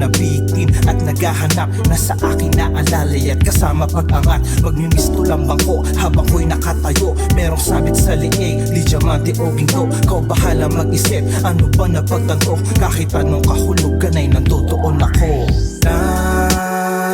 nabitin at naghahanap na sa akin na alalay at kasama pag-angat. Magmimisto lang bangko habang ko'y nakatayo, merong sabit sa liig, di diamante o ginto. Kau bahala mag-isip, ano ba na pagtanto? Kahit anong kahulugan ay nandoon ako.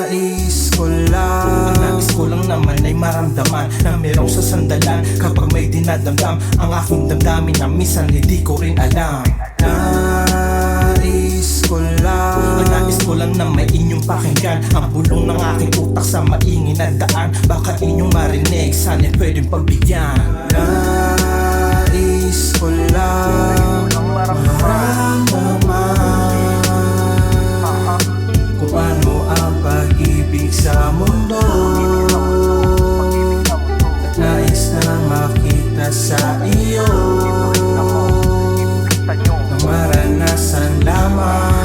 Nais ko lang, ang nais ko lang naman ay maramdaman na merong sasandalan kapag may dinadamdam ang aking damdamin na minsan hindi ko rin alam. Nais ko lang, ang nais ko lang na may inyong pakinggan ang bulong ng aking utak sa maingin na daan. Baka inyong marinig, sana'y pwedeng pagbigyan. Nais ko lang maramdaman kung ano ang pag-ibig sa mundo, at nais na makita sa iyo ng maranasan lamang.